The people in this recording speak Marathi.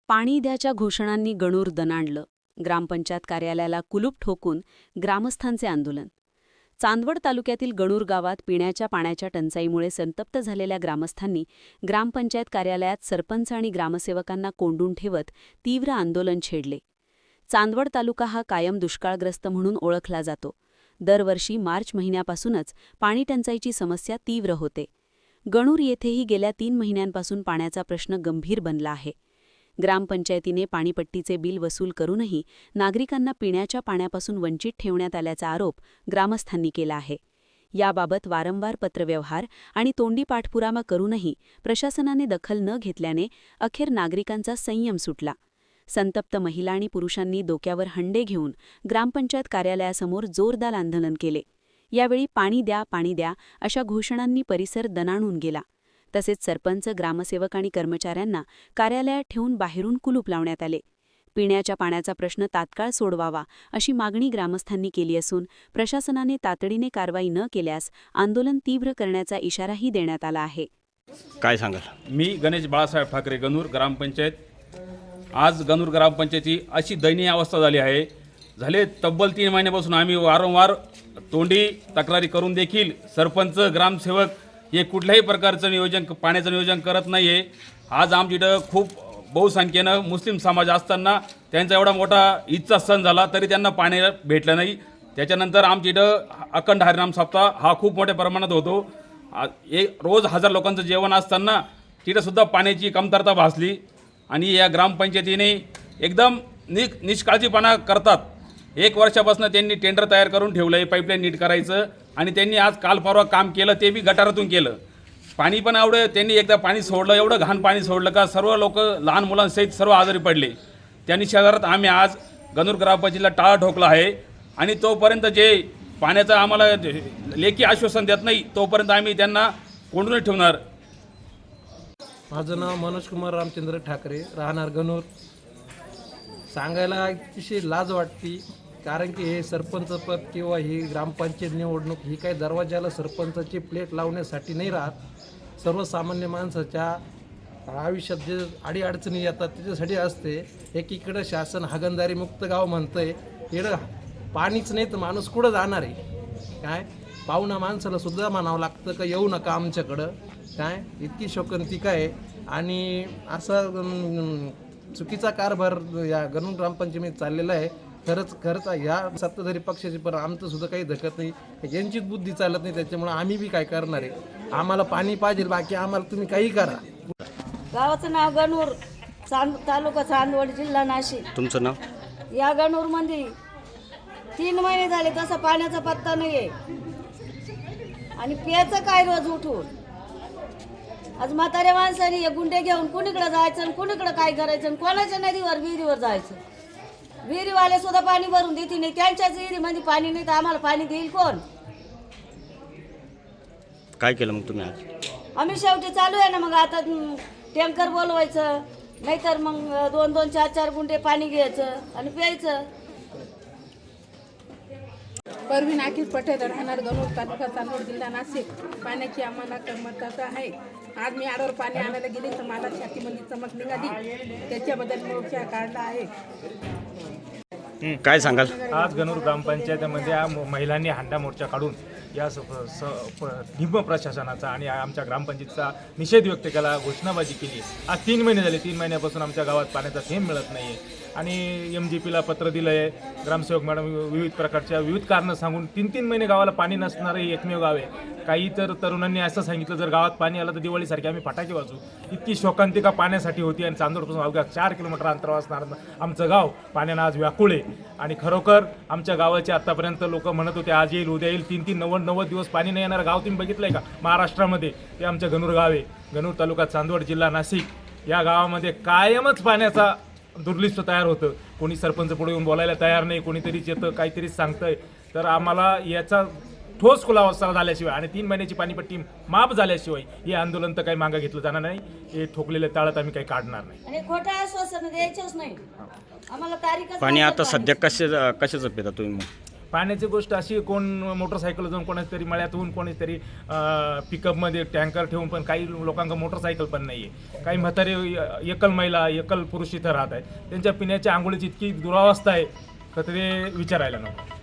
पाणी द्याच्या घोषणांनी गणूर दणाणलं. ग्रामपंचायत कार्यालयाला कुलूप ठोकून ग्रामस्थांचे आंदोलन. चांदवड तालुक्यातील गणूर गावात पिण्याच्या पाण्याच्या टंचाईमुळे संतप्त झालेल्या ग्रामस्थांनी ग्रामपंचायत कार्यालयात सरपंच आणि ग्रामसेवकांना कोंडून ठेवत तीव्र आंदोलन छेडले. चांदवड तालुका हा कायम दुष्काळग्रस्त म्हणून ओळखला जातो. दरवर्षी मार्च महिन्यापासूनच पाणी टंचाईची समस्या तीव्र होते. गणूर येथेही गेल्या 3 महिन्यांपासून पाण्याचा प्रश्न गंभीर बनला आहे. ग्रामपंचायतीने पाणीपट्टीचे बिल वसूल करूनही नागरिकांना पिण्याच्या पाण्यापासून वंचित ठेवण्यात आल्याचा आरोप ग्रामस्थांनी केला आहे. याबाबत वारंवार पत्रव्यवहार आणि तोंडी पाठपुरावा करूनही प्रशासनाने दखल न घेतल्याने अखेर नागरिकांचा संयम सुटला. संतप्त महिला आणि पुरुषांनी डोक्यावर हंडे घेऊन ग्रामपंचायत कार्यालयासमोर जोरदार आंदोलन केले. यावेळी पाणी द्या अशा घोषणांनी परिसर दणाणून गेला. तसेच सरपंच, ग्रामसेवक आणि कर्मचाऱ्यांना कार्यालयात ठेवून बाहेरून कुलूप लावण्यात आले. पिण्याच्या पाण्याचा प्रश्न तात्काळ सोडवावा अशी मागणी ग्रामस्थांनी केली असून प्रशासनाने तातडीने कारवाई न केल्यास आंदोलन तीव्र करण्याचा इशाराही देण्यात आला आहे. काय सांगाल? मी गणेश बाळासाहेब ठाकरे, गणूर ग्रामपंचायत. आज गणूर ग्रामपंचायती अशी दयनीय अवस्था झाली आहे. झाले तब्बल 3 महिन्यापासून आम्ही वारंवार तोंडी तक्रारी करून देखील सरपंच, ग्रामसेवक हे कुठल्याही प्रकारचं पाण्याचं नियोजन करत नाही आहे. आज आमच्या इथं खूप बहुसंख्येनं मुस्लिम समाज असताना त्यांचा एवढा मोठा ईदचा सण झाला तरी त्यांना पाणी भेटलं नाही. त्याच्यानंतर आमच्या इथं अखंड हरिनाम सप्ताह हा खूप मोठ्या प्रमाणात होतो. रोज 1000 लोकांचं जेवण असताना तिथंसुद्धा पाण्याची कमतरता भासली आणि या ग्रामपंचायतीने एकदम निष्काळजीपणा करतात. 1 वर्षापासून त्यांनी टेंडर तयार करून ठेवलं आहे पाईपलाईन नीट करायचं आणि त्यांनी आज काल परवा काम केलं, ते बी गटारातून केलं. पाणी पण एवढं त्यांनी एकदा पाणी सोडलं, एवढं घाण पाणी सोडलं का सर्व लोक लहान मुलांसहित सर्व आजारी पडले. त्यांनी शेजारात आम्ही आज गणूर ग्रामपंचायतीला टाळा ठोकला आहे आणि तोपर्यंत जे पाण्याचं आम्हाला लेखी आश्वासन देत नाही तोपर्यंत आम्ही त्यांना कोंडूनच ठेवणार. माझं नाव मनोज कुमार रामचंद्र ठाकरे, राहणार गणूर. सांगायला अतिशय लाज वाटते, कारण की हे सरपंच पद किंवा ही ग्रामपंचायत निवडणूक ही काही दरवाजाला सरपंचाची प्लेट लावण्यासाठी नाही राहत. सर्वसामान्य माणसाच्या आयुष्यात जे अडीअडचणी येतात त्याच्यासाठी असते. एकीकडं शासन हागणदारी मुक्त गाव म्हणतंय, इकडं पाणीच नाही तर माणूस कुठं जाणार आहे? काय पाहुणा माणसाला सुद्धा म्हणावं लागतं का येऊ नका आमच्याकडं. काय इतकी शोकंतिका आहे आणि असा चुकीचा कारभार या गणूर ग्रामपंचायतीत चाललेला आहे. खरंच या सत्ताधारी पक्षाची पण आमचं सुद्धा काही धकत नाही, यांचीच बुद्धी चालत नाही. त्याच्यामुळे आम्ही बी काय करणार आहे? आम्हाला पाणी पाहिजे, बाकी आम्हाला तुम्ही काही करा. गावाचं नाव गणूर, तालुका चांदवड, जिल्हा नाशिक. तुमचं नाव? या गणूरमध्ये 3 महिने झाले तसा पाण्याचा पत्ता नाही आहे आणि प्यायचं काय रोज उठून. आज म्हाताऱ्या माणसाने हे गुंडे घेऊन कुणीकडे जायचं आणि कुणीकडे काय करायचं आणि कोणाच्या नदीवर विहिरीवर जायचं. विहिरीवाले सुद्धा पाणी भरून देते नाही, त्यांच्याच विहिरीमध्ये पाणी नाही तर आम्हाला पाणी देईल कोण? काय केलं मग तुम्ही आज? आम्ही शेवटी चालू आहे ना, मग आता टँकर बोलवायचं, नाहीतर मग 2-2, 4-4 गुंठे पाणी घ्यायचं आणि प्यायचं. परवीन अखिल पटेल, राहणार गणूर, तालुका चांदवड, जिल्हा नाशिक. पाण्याची आम्हाला कमतरता आहे. आज मी आडवर पाणी आणायला गेले तर मला छातीमध्ये चमक निघाली, त्याच्याबद्दल मोर्चा काढला आहे. काय सांगाल? आज गणूर ग्रामपंचायतीमध्ये महिलांनी हांडा मोर्चा काढून या निम्न प्रशासनाचा आणि आमच्या ग्रामपंचायतीचा निषेध व्यक्त केला, घोषणाबाजी केली. आज 3 महिने झाले, 3 महिन्यापासून आमच्या गावात पाण्याचा थेंब मिळत नाही आहे आणि MGPला पत्र दिलं आहे. ग्रामसेवक मॅडम विविध प्रकारच्या विविध कारणं सांगून 3-3 महिने गावाला पाणी नसणारं हे एकमेव गाव आहे. काही तर तरुणांनी असं सांगितलं जर गावात पाणी आलं तर दिवाळीसारखे आम्ही फटाके वाजू. इतकी शोकांतिका पाण्यासाठी होती आणि चांदवडपासून अवघ्या 4 किलोमीटर अंतरावर असणारं आमचं गाव पाण्यानं आज व्याकुळ आहे. आणि खरोखर आमच्या गावाचे आत्तापर्यंत लोक म्हणत होते आज येईल, उद्या येईल. 3-3, 90 दिवस पाणी नाही येणारं गाव तुम्ही बघितलं आहे का महाराष्ट्रामध्ये? ते आमचं गणूर गाव आहे. गणूर तालुका चांदवड, जिल्हा नाशिक. या गावामध्ये कायमच पाण्याचा दुर्लिस्त तयार होतं. कोणी सरपंच पुढे येऊन बोलायला तयार नाही, कोणीतरीच येतं काहीतरी सांगतंय. तर आम्हाला याचा ठोस खुलासा झाल्याशिवाय आणि 3 महिन्याची पाणीपट्टी माफ झाल्याशिवाय हे आंदोलन तर काही मागं घेतलं जाणार नाही. हे ठोकलेले ताळत आम्ही काही काढणार नाही आणि खोटं आश्वासन द्यायचंच नाही आम्हाला. तारीख पाणी आता सध्या कशाचं पिता तुम्ही? पाण्याची गोष्ट अशी, कोण मोटरसायकल जाऊन कोणाच तरी मळ्यातून, कोणीच तरी पिकअपमध्ये टँकर ठेवून, पण काही लोकांना मोटरसायकल पण नाही आहे. काही म्हातारे एकल महिला, एकल पुरुष इथं राहत आहेत. त्यांच्या पिण्याच्या आंघोळीची इतकी दुरावस्था आहे तर ते विचारायला नको.